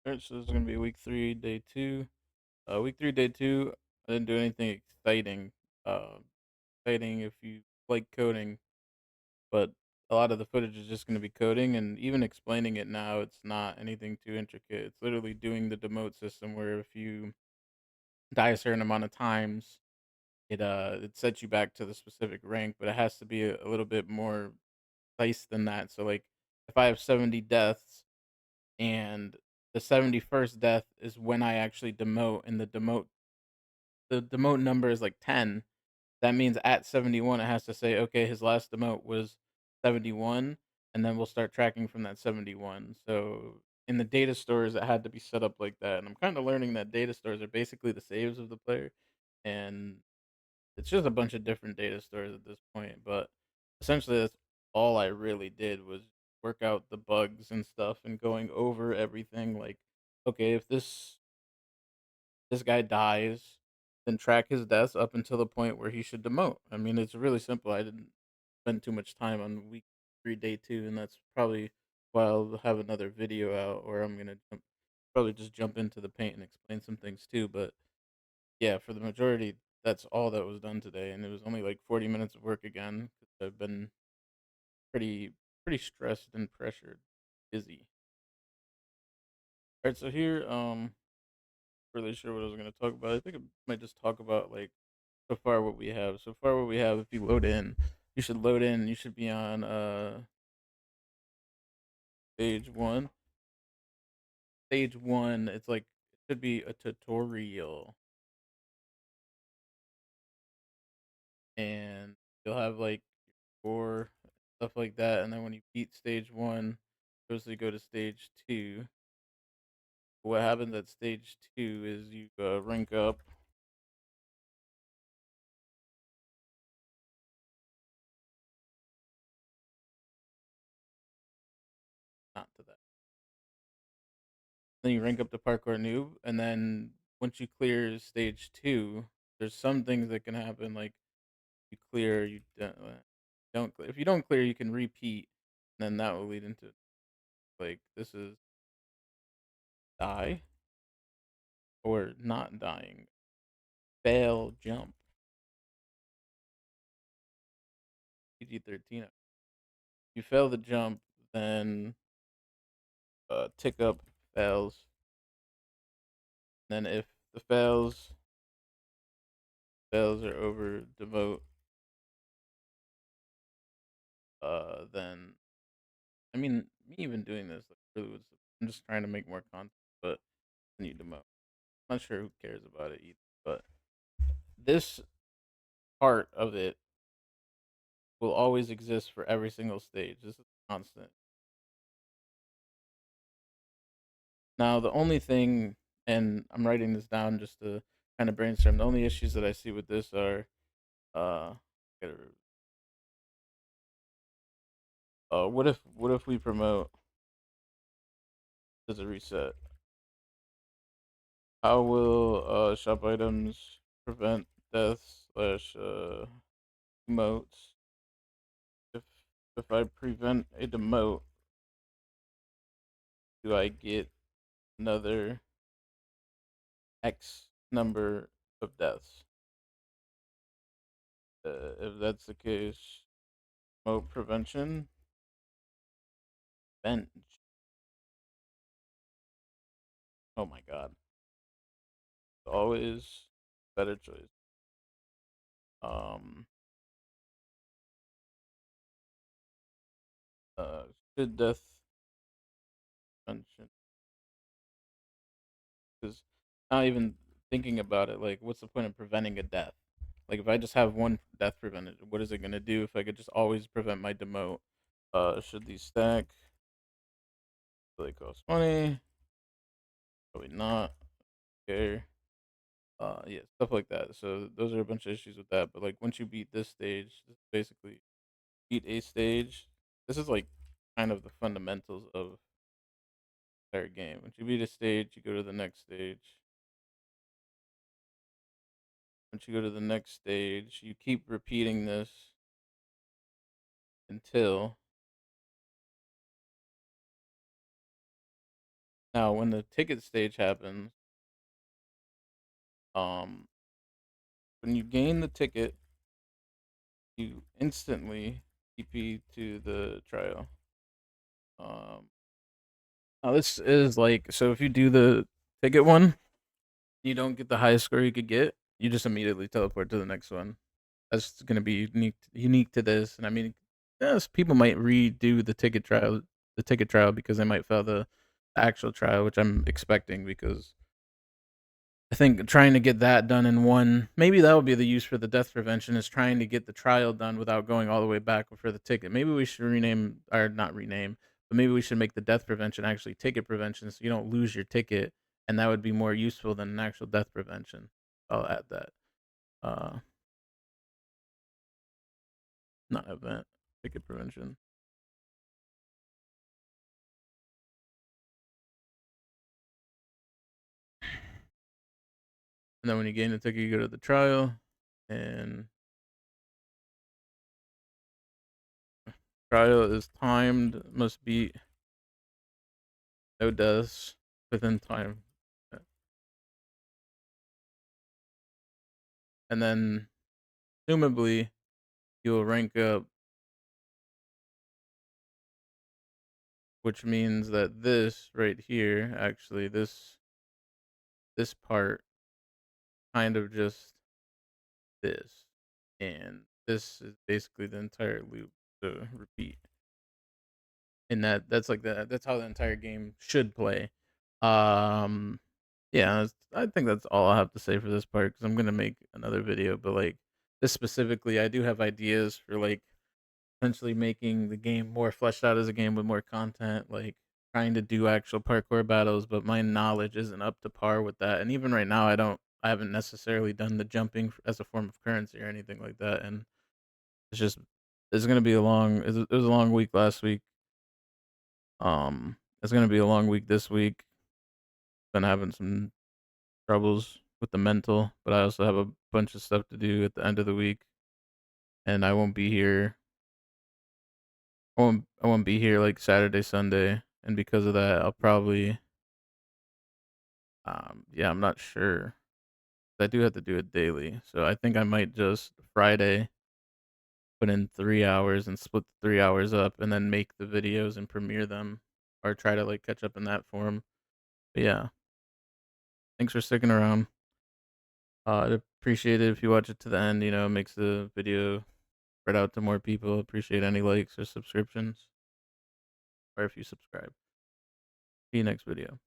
Alright, so this is gonna be week 3, day 2. Week 3, day 2, I didn't do anything exciting. Exciting if you like coding, but a lot of the footage is just gonna be coding, and even explaining it now, it's not anything too intricate. It's literally doing the demote system where if you die a certain amount of times, it sets you back to the specific rank, but it has to be a little bit more precise than that. So, like, if I have 70 deaths and the 71st death is when I actually demote, and the demote number is like 10, that means at 71 it has to say, okay, his last demote was 71, and then we'll start tracking from that 71. So in the data stores it had to be set up like that. And I'm kind of learning that data stores are basically the saves of the player, and it's just a bunch of different data stores at this point. But essentially that's all I really did was work out the bugs and stuff and going over everything, like, okay, if this guy dies, then track his deaths up until the point where he should demote. I mean, it's really simple. I didn't spend too much time on week 3, day 2, and that's probably why I'll have another video out, or I'm gonna probably just jump into the paint and explain some things too. But yeah, for the majority, that's all that was done today, and it was only like 40 minutes of work again. 'Cause I've been pretty stressed and pressured, busy. All right, so here, really sure what I was gonna talk about. I think I might just talk about like so far what we have. So far what we have, if you load in, you should load in, you should be on stage 1. Stage 1, it's like it should be a tutorial, and you'll have like or stuff like that, and then when you beat stage 1, supposed to go to stage 2. What happens at stage 2 is you rank up, not to that. Then you rank up to parkour noob, and then once you clear stage 2, there's some things that can happen, like you clear, you don't clear. If you don't clear, you can repeat, and then that will lead into like this is die or not dying, fail jump, PG-13. You fail the jump, then tick up fails. Then if the fails are over devote, then I mean me even doing this like really was, I'm just trying to make more content, but I need demote. I'm not sure who cares about it either, but this part of it will always exist for every single stage. This is constant. Now, the only thing, and I'm writing this down just to kind of brainstorm. The only issues that I see with this are, uh, gotta- what if we promote as a reset? How will shop items prevent death slash emotes? If if I prevent a demote, do I get another X number of deaths? If that's the case, remote prevention, bench. Oh my god, always better choice. Um, uh, should death prevention? Because not even thinking about it, like, what's the point of preventing a death? Like, if I just have one death prevented, what is it gonna do if I could just always prevent my demote? Should these stack? Do they cost money? Probably not. Okay. Yeah, stuff like that. So those are a bunch of issues with that. But like once you beat this stage, this is basically beat a stage. This is like kind of the fundamentals of the entire game. Once you beat a stage, you go to the next stage. Once you go to the next stage, you keep repeating this until Now, when the ticket stage happens, um, when you gain the ticket, you instantly TP to the trial. Um, Now this is like, so if you do the ticket one, you don't get the highest score you could get. You just immediately teleport to the next one. That's gonna be unique to this. And I mean, yes, people might redo the ticket trial because they might fail the actual trial, which I'm expecting because I think trying to get that done in one, maybe that would be the use for the death prevention, is trying to get the trial done without going all the way back for the ticket. Maybe we should rename, or not rename, but maybe we should make the death prevention actually ticket prevention so you don't lose your ticket, and that would be more useful than an actual death prevention. I'll add that. Uh, Not event, ticket prevention. And then when you gain the ticket, you go to the trial, and trial is timed, must be no deaths within time. And then presumably you'll rank up, which means that this right here, actually, this part kind of just this, and this is basically the entire loop to repeat. And that's like that's how the entire game should play. Um, yeah, I think that's all I have to say for this part because I'm gonna make another video. But like this specifically, I do have ideas for like essentially making the game more fleshed out as a game with more content, like trying to do actual parkour battles, but my knowledge isn't up to par with that. And even right now, I haven't necessarily done the jumping as a form of currency or anything like that. And it's just, it's gonna be a long, it was a long week last week. It's gonna be a long week this week. Been having some troubles with the mental, but I also have a bunch of stuff to do at the end of the week, and I won't be here like Saturday, Sunday, and because of that, I'll probably yeah, I'm not sure. I do have to do it daily, so I think I might just Friday put in 3 hours and split the 3 hours up, and then make the videos and premiere them, or try to like catch up in that form. But yeah, thanks for sticking around. I'd appreciate it if you watch it to the end. You know, it makes the video spread out to more people. Appreciate any likes or subscriptions, or if you subscribe. See you next video.